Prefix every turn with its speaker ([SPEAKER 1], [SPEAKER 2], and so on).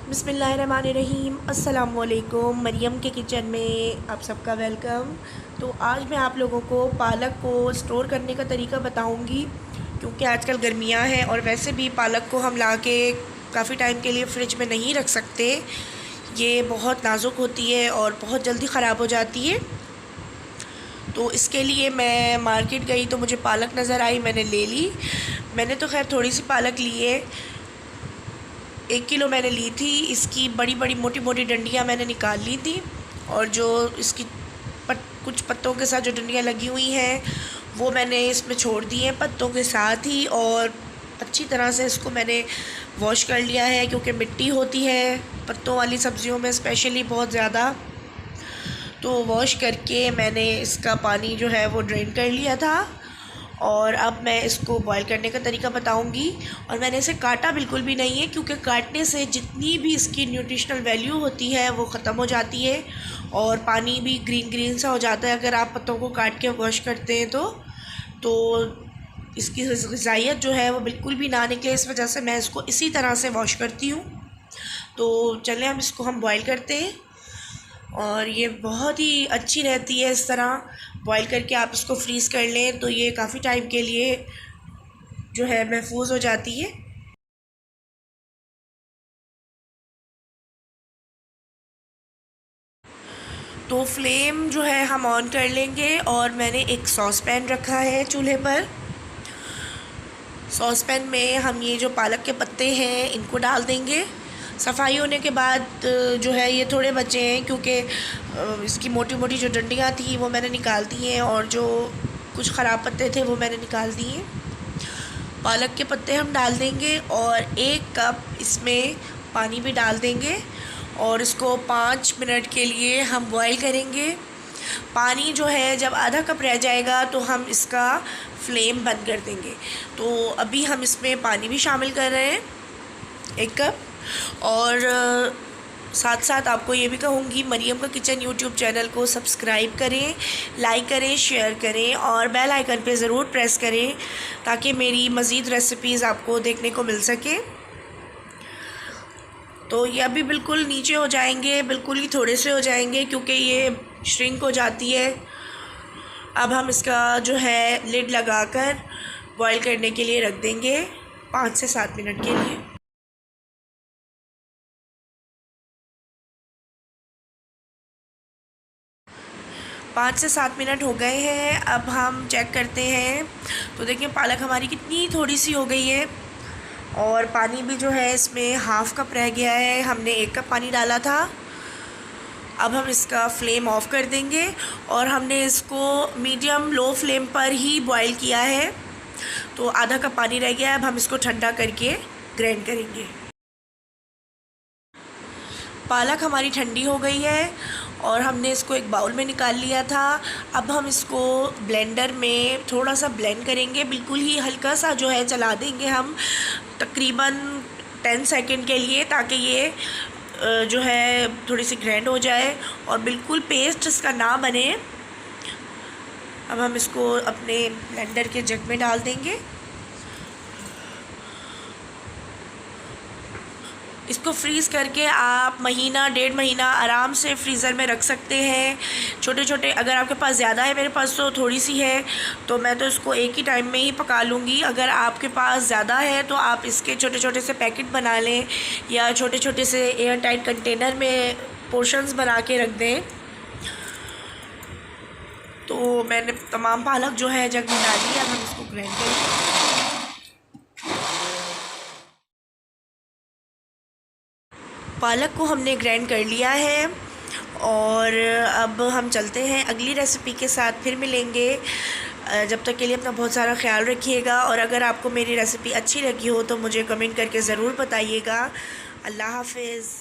[SPEAKER 1] बिस्मिल्लाहिर्रहमानिर्रहीम। अस्सलाम वालेकुम। मरियम के किचन में आप सबका वेलकम। तो आज मैं आप लोगों को पालक को स्टोर करने का तरीका बताऊंगी, क्योंकि आजकल गर्मियां हैं और वैसे भी पालक को हम ला के काफ़ी टाइम के लिए फ़्रिज में नहीं रख सकते। ये बहुत नाजुक होती है और बहुत जल्दी ख़राब हो जाती है। तो इसके लिए मैं मार्केट गई तो मुझे पालक नज़र आई, मैंने ले ली। मैंने तो खैर थोड़ी सी पालक ली है, 1 किलो मैंने ली थी। इसकी बड़ी बड़ी मोटी मोटी डंडियाँ मैंने निकाल ली थी, और जो इसकी कुछ पत्तों के साथ जो डंडियाँ लगी हुई हैं वो मैंने इसमें छोड़ दी हैं पत्तों के साथ ही। और अच्छी तरह से इसको मैंने वॉश कर लिया है, क्योंकि मिट्टी होती है पत्तों वाली सब्ज़ियों में स्पेशली बहुत ज़्यादा। तो वॉश करके मैंने इसका पानी जो है वो ड्रेन कर लिया था, और अब मैं इसको बॉईल करने का तरीका बताऊंगी। और मैंने इसे काटा बिल्कुल भी नहीं है, क्योंकि काटने से जितनी भी इसकी न्यूट्रिशनल वैल्यू होती है वो ख़त्म हो जाती है, और पानी भी ग्रीन ग्रीन सा हो जाता है अगर आप पत्तों को काट के वॉश करते हैं तो इसकी ग़िज़ाइयत जो है वो बिल्कुल भी ना निकले। इस वजह से मैं इसको इसी तरह से वॉश करती हूँ। तो चलें अब इसको हम बॉईल करते हैं, और ये बहुत ही अच्छी रहती है। इस तरह बॉईल करके आप इसको फ्रीज़ कर लें तो ये काफ़ी टाइम के लिए जो है महफूज हो जाती है। तो फ्लेम जो है हम ऑन कर लेंगे, और मैंने एक सॉस पैन रखा है चूल्हे पर। सॉस पैन में हम ये जो पालक के पत्ते हैं इनको डाल देंगे। सफाई होने के बाद जो है ये थोड़े बचे हैं, क्योंकि इसकी मोटी मोटी जो डंडियाँ थी वो मैंने निकाल दी हैं, और जो कुछ ख़राब पत्ते थे वो मैंने निकाल दिए। पालक के पत्ते हम डाल देंगे, और 1 कप इसमें पानी भी डाल देंगे, और इसको 5 मिनट के लिए हम बॉईल करेंगे। पानी जो है जब आधा कप रह जाएगा तो हम इसका फ्लेम बंद कर देंगे। तो अभी हम इसमें पानी भी शामिल कर रहे हैं, 1 कप। और साथ साथ आपको ये भी कहूँगी, मरियम का किचन यूट्यूब चैनल को सब्सक्राइब करें, लाइक करें, शेयर करें, और बेल आइकन पे ज़रूर प्रेस करें ताकि मेरी मज़ीद रेसिपीज़ आपको देखने को मिल सके। तो ये अभी बिल्कुल नीचे हो जाएंगे, बिल्कुल ही थोड़े से हो जाएंगे, क्योंकि ये श्रिंक हो जाती है। अब हम इसका जो है लिड लगाकर बॉईल करने के लिए रख देंगे 5 से 7 मिनट के लिए। 5 से 7 मिनट हो गए हैं। अब हम चेक करते हैं। तो देखिए पालक हमारी कितनी थोड़ी सी हो गई है, और पानी भी जो है इसमें हाफ़ कप रह गया है। हमने 1 कप पानी डाला था। अब हम इसका फ्लेम ऑफ़ कर देंगे, और हमने इसको मीडियम लो फ्लेम पर ही बॉईल किया है। तो आधा कप पानी रह गया है। अब हम इसको ठंडा करके ग्राइंड करेंगे। पालक हमारी ठंडी हो गई है, और हमने इसको एक बाउल में निकाल लिया था। अब हम इसको ब्लेंडर में थोड़ा सा ब्लेंड करेंगे, बिल्कुल ही हल्का सा जो है चला देंगे हम, तकरीबन 10 सेकंड के लिए, ताकि ये जो है थोड़ी सी ग्राइंड हो जाए और बिल्कुल पेस्ट इसका ना बने। अब हम इसको अपने ब्लेंडर के जग में डाल देंगे। इसको फ्रीज़ करके आप महीना 1.5 महीना आराम से फ्रीज़र में रख सकते हैं। छोटे छोटे, अगर आपके पास ज़्यादा है, मेरे पास तो थोड़ी सी है, तो मैं तो इसको एक ही टाइम में ही पका लूँगी। अगर आपके पास ज़्यादा है तो आप इसके छोटे छोटे से पैकेट बना लें, या छोटे छोटे से एयर टाइट कंटेनर में पोर्शंस बना के रख दें। तो मैंने तमाम पालक जो है जग में डाली है। अब हम इसको ग्राइंड करेंगे। पालक को हमने ग्राइंड कर लिया है, और अब हम चलते हैं अगली रेसिपी के साथ। फिर मिलेंगे। जब तक के लिए अपना बहुत सारा ख्याल रखिएगा, और अगर आपको मेरी रेसिपी अच्छी लगी हो तो मुझे कमेंट करके ज़रूर बताइएगा। अल्लाह हाफ़िज़।